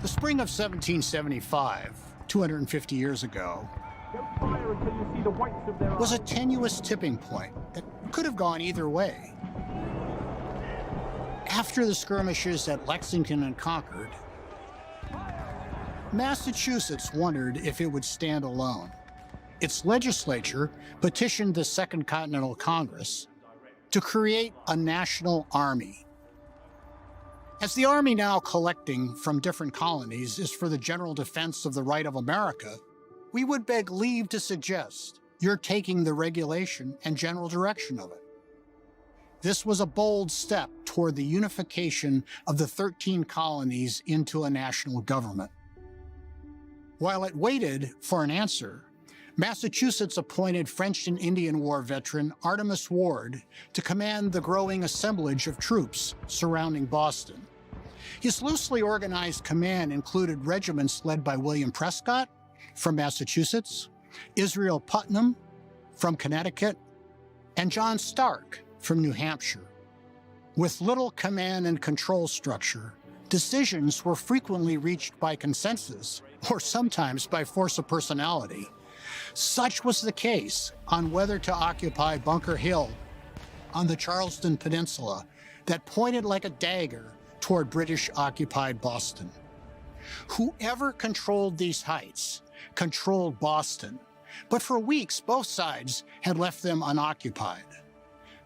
The spring of 1775, 250 years ago, was a tenuous tipping point that could have gone either way. After the skirmishes at Lexington and Concord, Massachusetts wondered if it would stand alone. Its legislature petitioned the Second Continental Congress to create a national army. As the army now collecting from different colonies is for the general defense of the right of America, we would beg leave to suggest you're taking the regulation and general direction of it. This was a bold step toward the unification of the 13 colonies into a national government. While it waited for an answer, Massachusetts appointed French and Indian War veteran Artemus Ward to command the growing assemblage of troops surrounding Boston. His loosely organized command included regiments led by William Prescott from Massachusetts, Israel Putnam from Connecticut, and John Stark from New Hampshire. With little command and control structure, decisions were frequently reached by consensus, or sometimes by force of personality. Such was the case on whether to occupy Bunker Hill on the Charleston Peninsula that pointed like a dagger toward British-occupied Boston. Whoever controlled these heights controlled Boston, but for weeks both sides had left them unoccupied.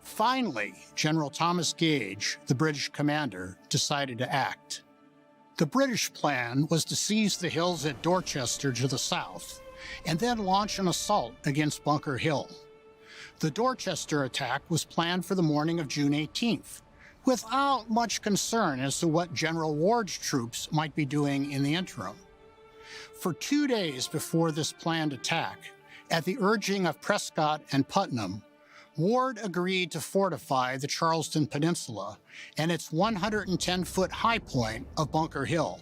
Finally, General Thomas Gage, the British commander, decided to act. The British plan was to seize the hills at Dorchester to the south and then launch an assault against Bunker Hill. The Dorchester attack was planned for the morning of June 18th, without much concern as to what General Ward's troops might be doing in the interim. For 2 days before this planned attack, at the urging of Prescott and Putnam, Ward agreed to fortify the Charleston Peninsula and its 110-foot high point of Bunker Hill.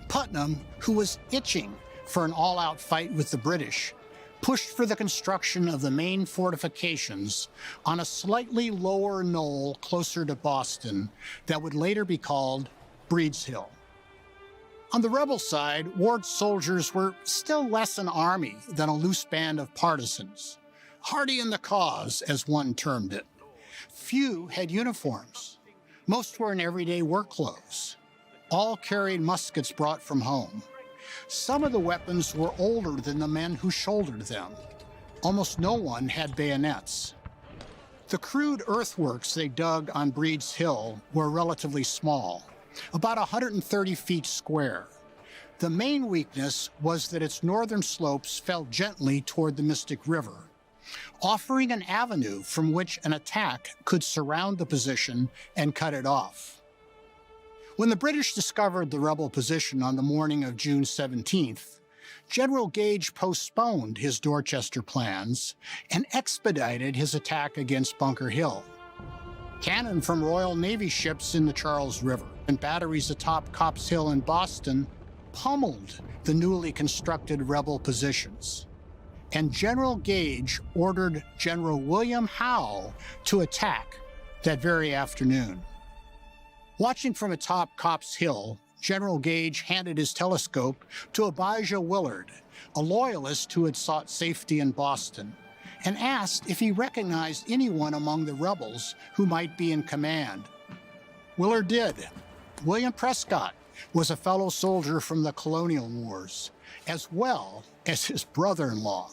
Putnam, who was itching for an all-out fight with the British, pushed for the construction of the main fortifications on a slightly lower knoll closer to Boston that would later be called Breed's Hill. On the rebel side, Ward's soldiers were still less an army than a loose band of partisans. Hardy in the cause, as one termed it. Few had uniforms. Most were in everyday work clothes. All carried muskets brought from home. Some of the weapons were older than the men who shouldered them. Almost no one had bayonets. The crude earthworks they dug on Breed's Hill were relatively small, about 130 feet square. The main weakness was that its northern slopes fell gently toward the Mystic River, offering an avenue from which an attack could surround the position and cut it off. When the British discovered the rebel position on the morning of June 17th, General Gage postponed his Dorchester plans and expedited his attack against Bunker Hill. Cannon from Royal Navy ships in the Charles River and batteries atop Copp's Hill in Boston pummeled the newly constructed rebel positions. And General Gage ordered General William Howe to attack that very afternoon. Watching from atop Copp's Hill, General Gage handed his telescope to Abijah Willard, a loyalist who had sought safety in Boston, and asked if he recognized anyone among the rebels who might be in command. Willard did. William Prescott was a fellow soldier from the colonial wars, as well as his brother-in-law.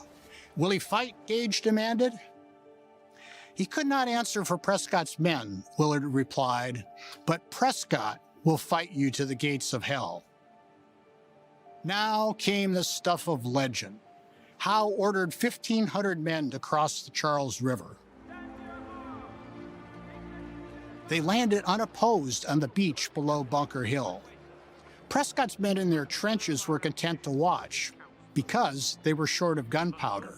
Will he fight? Gage demanded. He could not answer for Prescott's men, Willard replied, but Prescott will fight you to the gates of hell. Now came the stuff of legend. Howe ordered 1,500 men to cross the Charles River. They landed unopposed on the beach below Bunker Hill. Prescott's men in their trenches were content to watch because they were short of gunpowder.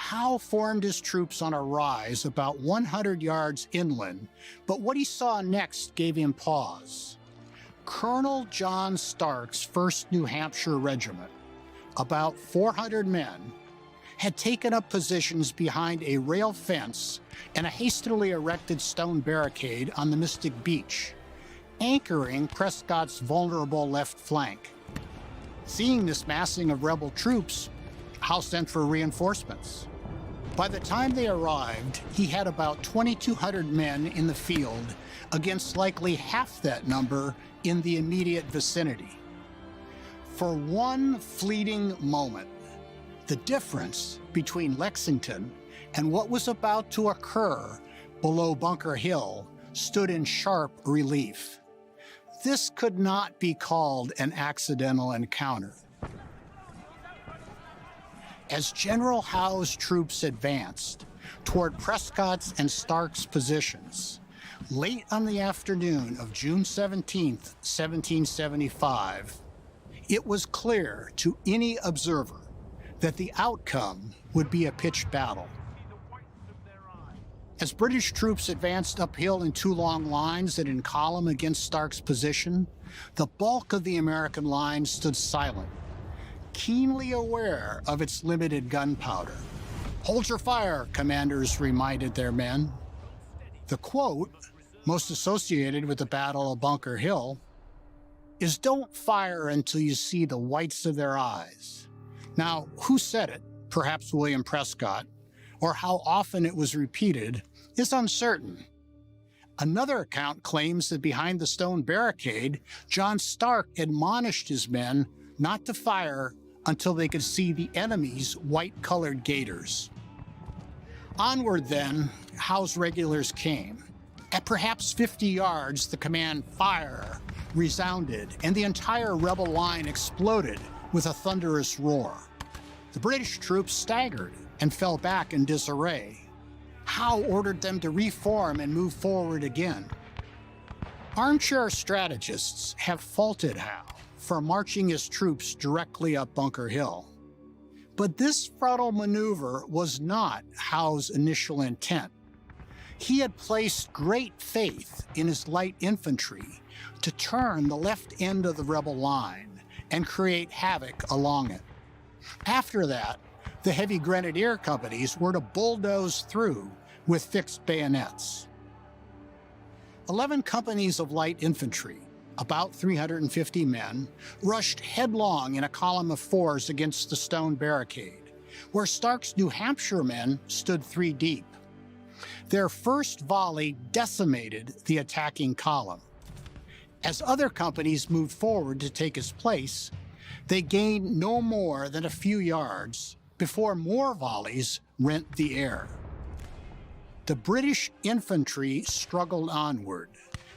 Howe formed his troops on a rise about 100 yards inland, but what he saw next gave him pause. Colonel John Stark's 1st New Hampshire Regiment, about 400 men, had taken up positions behind a rail fence and a hastily erected stone barricade on the Mystic Beach, anchoring Prescott's vulnerable left flank. Seeing this massing of rebel troops, Howe sent for reinforcements. By the time they arrived, he had about 2,200 men in the field against likely half that number in the immediate vicinity. For one fleeting moment, the difference between Lexington and what was about to occur below Bunker Hill stood in sharp relief. This could not be called an accidental encounter. As General Howe's troops advanced toward Prescott's and Stark's positions, late on the afternoon of June 17, 1775, it was clear to any observer that the outcome would be a pitched battle. As British troops advanced uphill in two long lines and in column against Stark's position, the bulk of the American line stood silent, keenly aware of its limited gunpowder. "Hold your fire," commanders reminded their men. The quote, most associated with the Battle of Bunker Hill, is "Don't fire until you see the whites of their eyes." Now, who said it? Perhaps William Prescott, or how often it was repeated is uncertain. Another account claims that behind the stone barricade, John Stark admonished his men not to fire until they could see the enemy's white-colored gaiters. Onward then, Howe's regulars came. At perhaps 50 yards, the command "Fire" resounded, and the entire rebel line exploded with a thunderous roar. The British troops staggered and fell back in disarray. Howe ordered them to reform and move forward again. Armchair strategists have faulted Howe for marching his troops directly up Bunker Hill. But this frontal maneuver was not Howe's initial intent. He had placed great faith in his light infantry to turn the left end of the rebel line and create havoc along it. After that, the heavy grenadier companies were to bulldoze through with fixed bayonets. 11 companies of light infantry, about 350 men, rushed headlong in a column of fours against the stone barricade, where Stark's New Hampshire men stood 3 deep. Their first volley decimated the attacking column. As other companies moved forward to take his place, they gained no more than a few yards before more volleys rent the air. The British infantry struggled onward,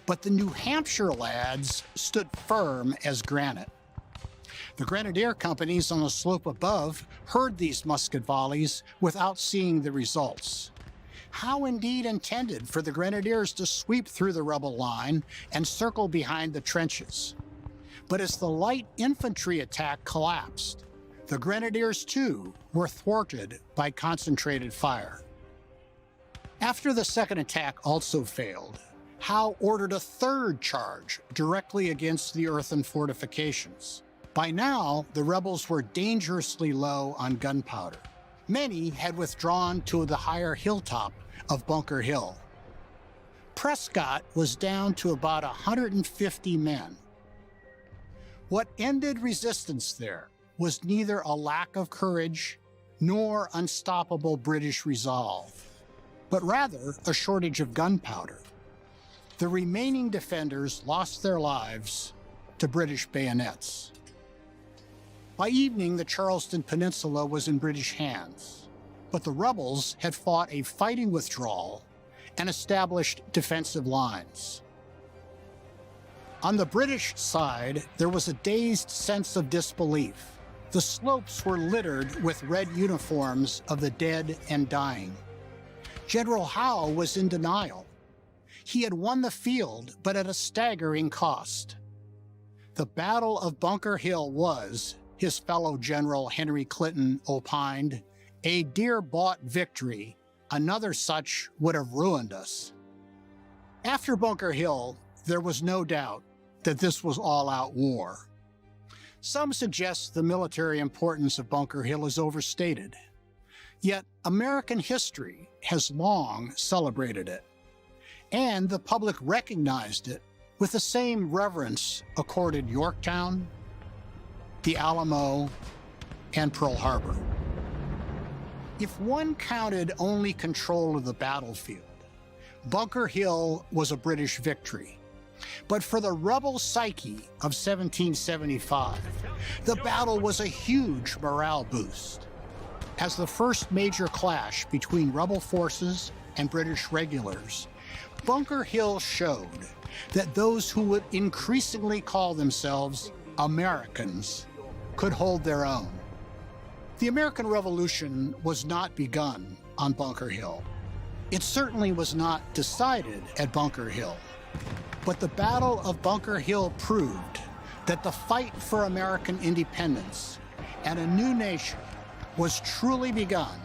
but the New Hampshire lads stood firm as granite. The grenadier companies on the slope above heard these musket volleys without seeing the results. Howe indeed intended for the grenadiers to sweep through the rebel line and circle behind the trenches. But as the light infantry attack collapsed, the grenadiers too were thwarted by concentrated fire. After the second attack also failed, Howe ordered a third charge directly against the earthen fortifications. By now, the rebels were dangerously low on gunpowder. Many had withdrawn to the higher hilltop of Bunker Hill. Prescott was down to about 150 men. What ended resistance there was neither a lack of courage nor unstoppable British resolve, but rather a shortage of gunpowder. The remaining defenders lost their lives to British bayonets. By evening, the Charleston Peninsula was in British hands, but the rebels had fought a fighting withdrawal and established defensive lines. On the British side, there was a dazed sense of disbelief. The slopes were littered with red uniforms of the dead and dying. General Howe was in denial. He had won the field, but at a staggering cost. The Battle of Bunker Hill was, his fellow General Henry Clinton opined, a dear-bought victory. Another such would have ruined us. After Bunker Hill, there was no doubt that this was all-out war. Some suggest the military importance of Bunker Hill is overstated. Yet American history has long celebrated it, and the public recognized it with the same reverence accorded Yorktown, the Alamo, and Pearl Harbor. If one counted only control of the battlefield, Bunker Hill was a British victory. But for the rebel psyche of 1775, the battle was a huge morale boost. As the first major clash between rebel forces and British regulars, Bunker Hill showed that those who would increasingly call themselves Americans could hold their own. The American Revolution was not begun on Bunker Hill. It certainly was not decided at Bunker Hill. But the Battle of Bunker Hill proved that the fight for American independence and a new nation was truly begun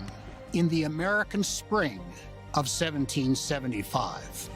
in the American spring of 1775.